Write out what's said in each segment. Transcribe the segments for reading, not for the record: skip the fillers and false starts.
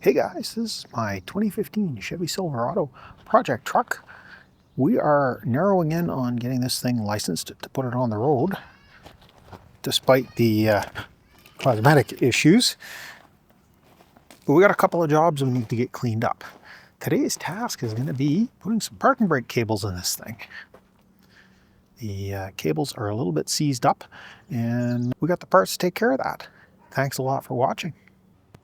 Hey guys, this is my 2015 Chevy Silverado project truck. We are narrowing in on getting this thing licensed to put it on the road, despite the cosmetic issues. But we got a couple of jobs we need to get cleaned up. Today's task is going to be putting some parking brake cables in this thing. The cables are a little bit seized up, and we got the parts to take care of that. Thanks a lot for watching.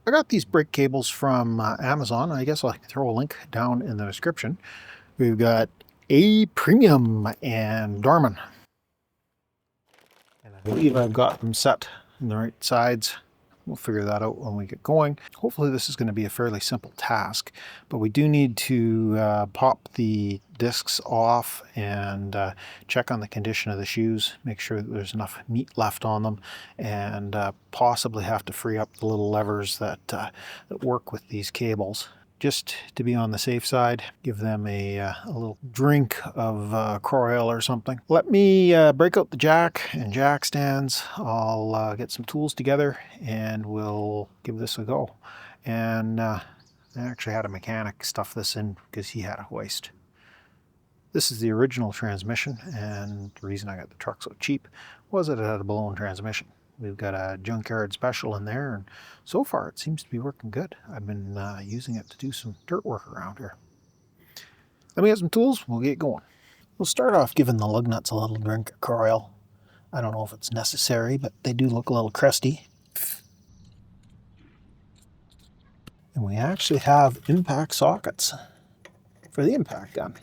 I got these brake cables from Amazon. I guess I'll throw a link down in the description. We've got A Premium and Dorman. And I believe I've got them set in the right sides. We'll figure that out when we get going. Hopefully this is going to be a fairly simple task, but we do need to pop the discs off and check on the condition of the shoes, make sure that there's enough meat left on them, and possibly have to free up the little levers that work with these cables. Just to be on the safe side, give them a little drink of core oil or something. Let me break out the jack and jack stands. I'll get some tools together and we'll give this a go. And I actually had a mechanic stuff this in because he had a hoist. This is the original transmission, and the reason I got the truck so cheap was that it had a blown transmission. We've got a junkyard special in there, and so far it seems to be working good. I've been using it to do some dirt work around here. Let me get some tools, we'll get going. We'll start off giving the lug nuts a little drink of core oil. I don't know if it's necessary, but they do look a little crusty. And we actually have impact sockets for the impact gun.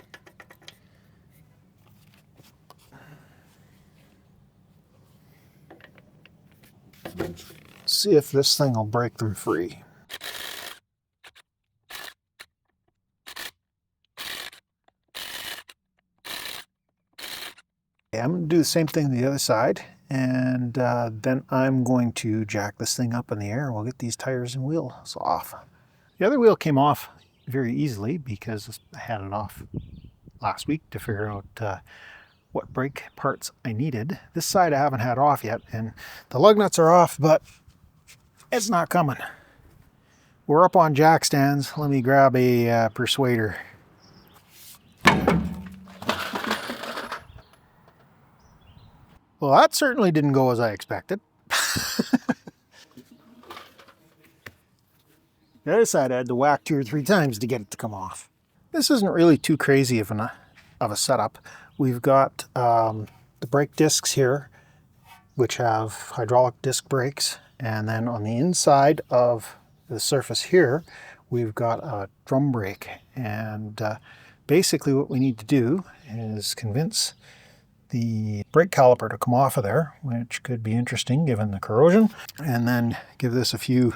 See if this thing will break them free. Okay, I'm going to do the same thing on the other side, and then I'm going to jack this thing up in the air and we'll get these tires and wheels off. The other wheel came off very easily because I had it off last week to figure out what brake parts I needed. This side I haven't had off yet, and the lug nuts are off, but it's not coming. We're up on jack stands. Let me grab a persuader. Well, that certainly didn't go as I expected. The other side I had to whack 2 or 3 times to get it to come off. This isn't really too crazy of a setup. We've got the brake discs here, which have hydraulic disc brakes, and then on the inside of the surface here we've got a drum brake. And basically what we need to do is convince the brake caliper to come off of there, which could be interesting given the corrosion, and then give this a few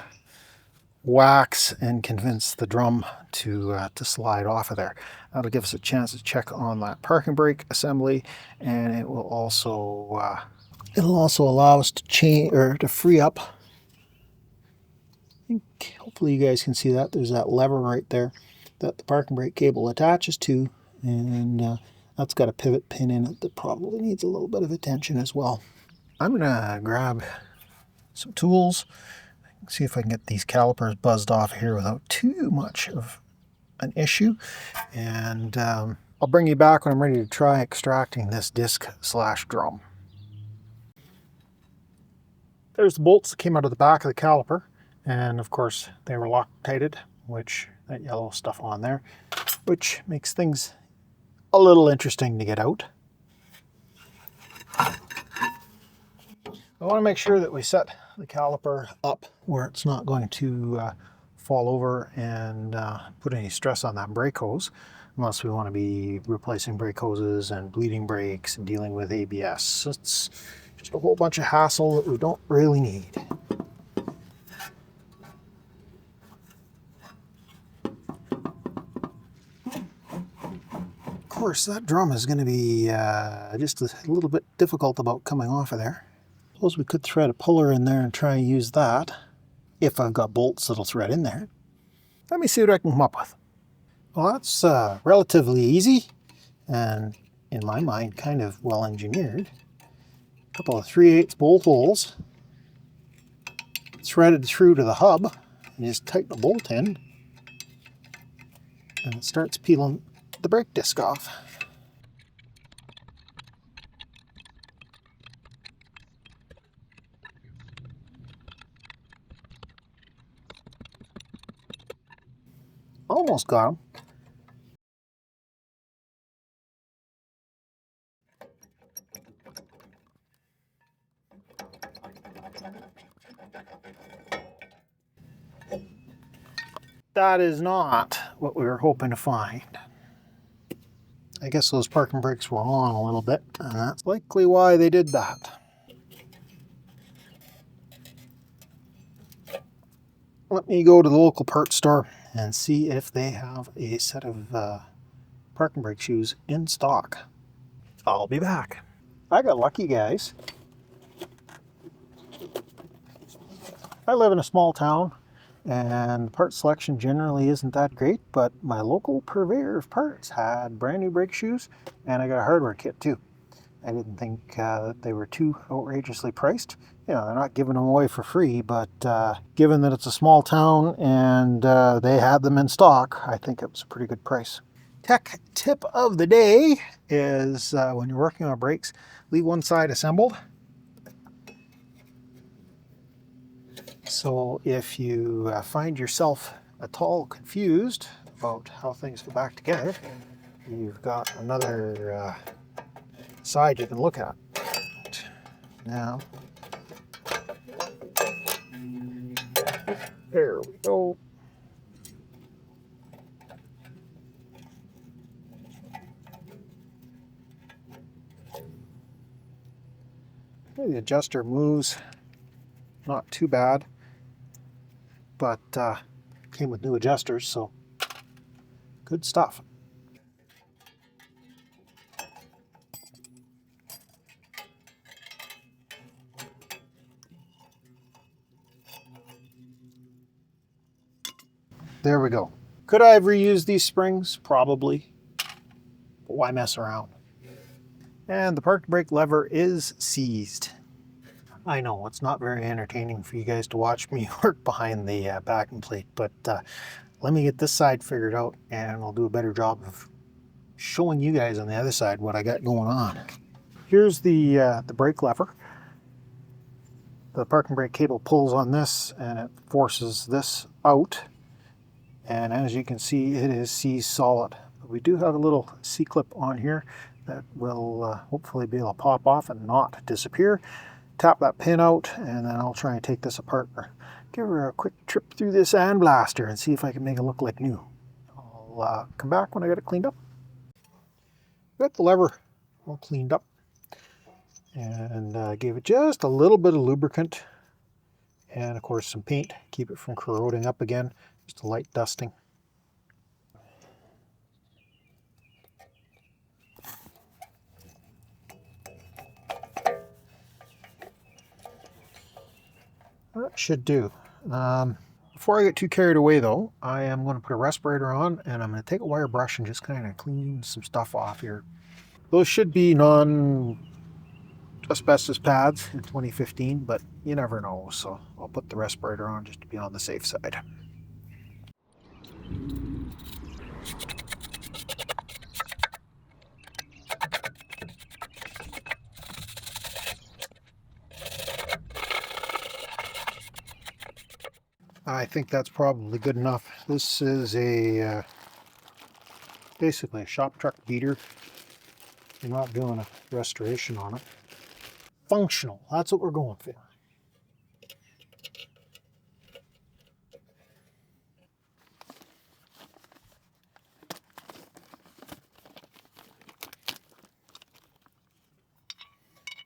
whacks and convince the drum to slide off of there. That'll give us a chance to check on that parking brake assembly, and it will also allow us to change or to free up. I think hopefully you guys can see that there's that lever right there that the parking brake cable attaches to, and that's got a pivot pin in it that probably needs a little bit of attention as well. I'm gonna grab some tools, see if I can get these calipers buzzed off here without too much of an issue, and I'll bring you back when I'm ready to try extracting this disc/drum. There's the bolts that came out of the back of the caliper, and of course they were Loctited, which that yellow stuff on there, which makes things a little interesting to get out. I want to make sure that we set the caliper up where it's not going to fall over and put any stress on that brake hose, unless we want to be replacing brake hoses and bleeding brakes and dealing with ABS. It's just a whole bunch of hassle that we don't really need. Of course, that drum is going to be just a little bit difficult about coming off of there. Suppose we could thread a puller in there and try and use that, if I've got bolts that'll thread in there. Let me see what I can come up with. Well, that's relatively easy, and in my mind, kind of well engineered. A couple of 3/8 bolt holes, threaded through to the hub, and just tighten the bolt in. and it starts peeling the brake disc off. Almost got him. That is not what we were hoping to find. I guess those parking brakes were on a little bit, and that's likely why they did that. Let me go to the local parts store and see if they have a set of parking brake shoes in stock. I'll be back. I got lucky, guys. I live in a small town, and part selection generally isn't that great, but my local purveyor of parts had brand new brake shoes, and I got a hardware kit too. I didn't think that they were too outrageously priced. You know, they're not giving them away for free, but given that it's a small town and they had them in stock, I think it was a pretty good price. Tech tip of the day is when you're working on brakes, leave one side assembled. So if you find yourself at all confused about how things go back together, you've got another side you can look at. Now, there we go. The adjuster moves not too bad, but came with new adjusters, so good stuff. There we go. Could I have reused these springs? Probably, but why mess around? And the park brake lever is seized. I know it's not very entertaining for you guys to watch me work behind the backing plate, but let me get this side figured out and I'll do a better job of showing you guys on the other side what I got going on. Here's the brake lever. The parking brake cable pulls on this and it forces this out. And as you can see, it is seized solid. But we do have a little C-clip on here that will hopefully be able to pop off and not disappear. Tap that pin out, and then I'll try and take this apart. Give her a quick trip through this sandblaster and see if I can make it look like new. I'll come back when I get it cleaned up. Got the lever all cleaned up, and gave it just a little bit of lubricant, and of course some paint, keep it from corroding up again, just a light dusting. That should do. Before I get too carried away though, I am going to put a respirator on and I'm going to take a wire brush and just kind of clean some stuff off here. Those should be non-asbestos pads in 2015, but you never know, so I'll put the respirator on just to be on the safe side. I think that's probably good enough. This is a basically a shop truck beater. I'm not doing a restoration on it. Functional, that's what we're going for.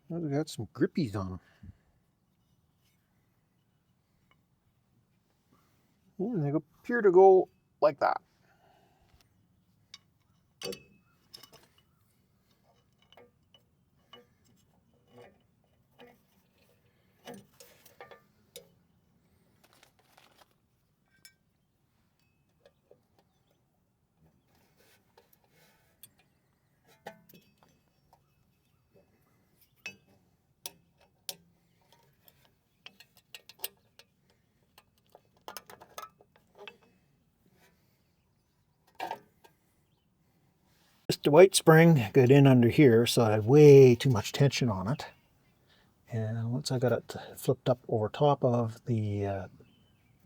Well, we got some grippies on them. And they appear to go like that. The white spring got in under here, so I had way too much tension on it. And once I got it flipped up over top of the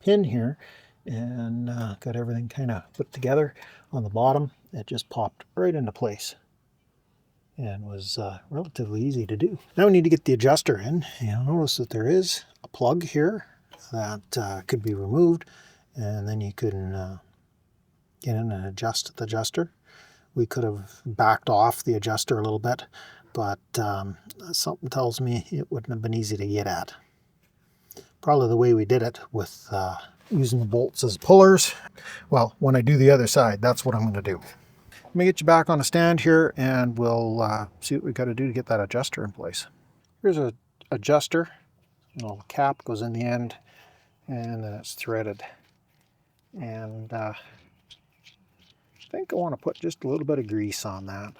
pin here and got everything kind of put together on the bottom, it just popped right into place and was relatively easy to do. Now we need to get the adjuster in. You'll notice that there is a plug here that could be removed, and then you can get in and adjust the adjuster. We could have backed off the adjuster a little bit, but something tells me it wouldn't have been easy to get at. Probably the way we did it with using the bolts as pullers. Well, when I do the other side, that's what I'm going to do. Let me get you back on a stand here and we'll see what we got to do to get that adjuster in place. Here's a adjuster. The cap goes in the end and then it's threaded. And I think I want to put just a little bit of grease on that.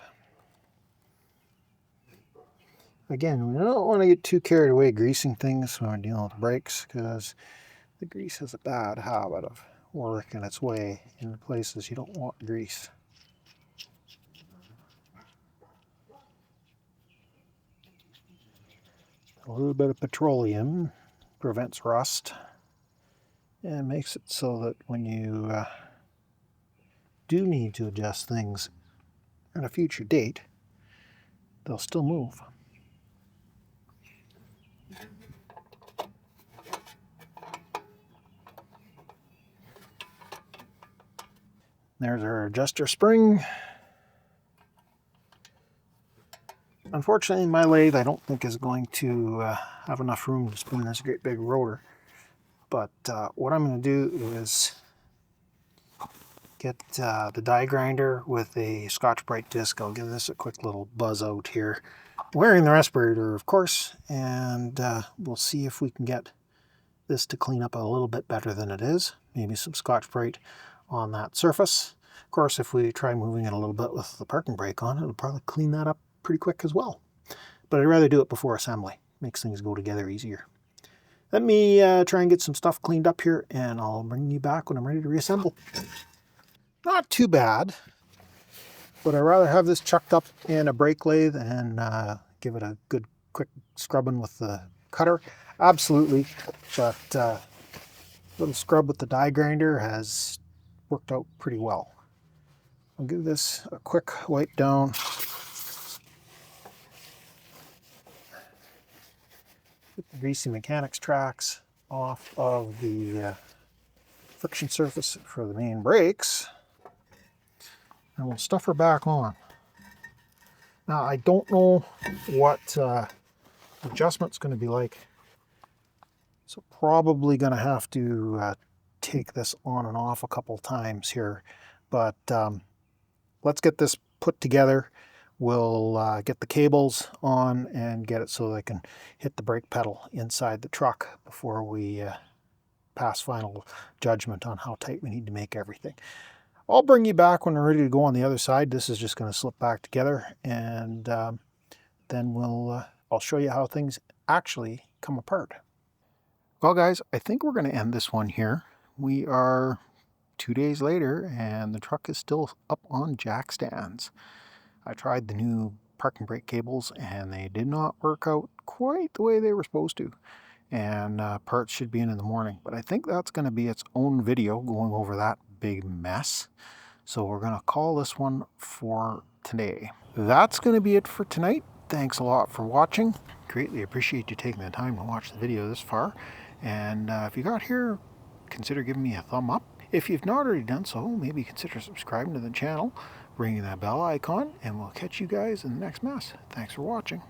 Again, we don't want to get too carried away greasing things when we're dealing with brakes, because the grease has a bad habit of working its way into places you don't want grease. A little bit of petroleum prevents rust and makes it so that when you do need to adjust things at a future date, they'll still move. There's our adjuster spring. Unfortunately, my lathe I don't think is going to have enough room to spin this great big rotor. But what I'm going to do is get the die grinder with a Scotch-Brite disc. I'll give this a quick little buzz out here. Wearing the respirator, of course, and we'll see if we can get this to clean up a little bit better than it is. Maybe some Scotch-Brite on that surface. Of course, if we try moving it a little bit with the parking brake on, it'll probably clean that up pretty quick as well. But I'd rather do it before assembly. Makes things go together easier. Let me try and get some stuff cleaned up here, and I'll bring you back when I'm ready to reassemble. Not too bad, but I'd rather have this chucked up in a brake lathe and give it a good quick scrubbing with the cutter. Absolutely, but a little scrub with the die grinder has worked out pretty well. I'll give this a quick wipe down. Get the greasy mechanics tracks off of the friction surface for the main brakes. And we'll stuff her back on. Now, I don't know what adjustment's going to be like. So probably going to have to take this on and off a couple times here. But let's get this put together. We'll get the cables on and get it so they can hit the brake pedal inside the truck before we pass final judgment on how tight we need to make everything. I'll bring you back when we're ready to go on the other side. This is just going to slip back together, and then I'll show you how things actually come apart. Well, guys, I think we're going to end this one here. We are 2 days later, and the truck is still up on jack stands. I tried the new parking brake cables, and they did not work out quite the way they were supposed to. And parts should be in the morning, but I think that's going to be its own video going over that big mess. So we're going to call this one for today. That's going to be it for tonight. Thanks a lot for watching. Greatly appreciate you taking the time to watch the video this far. And if you got here, consider giving me a thumb up. If you've not already done so, maybe consider subscribing to the channel, ringing that bell icon, and we'll catch you guys in the next mess. Thanks for watching.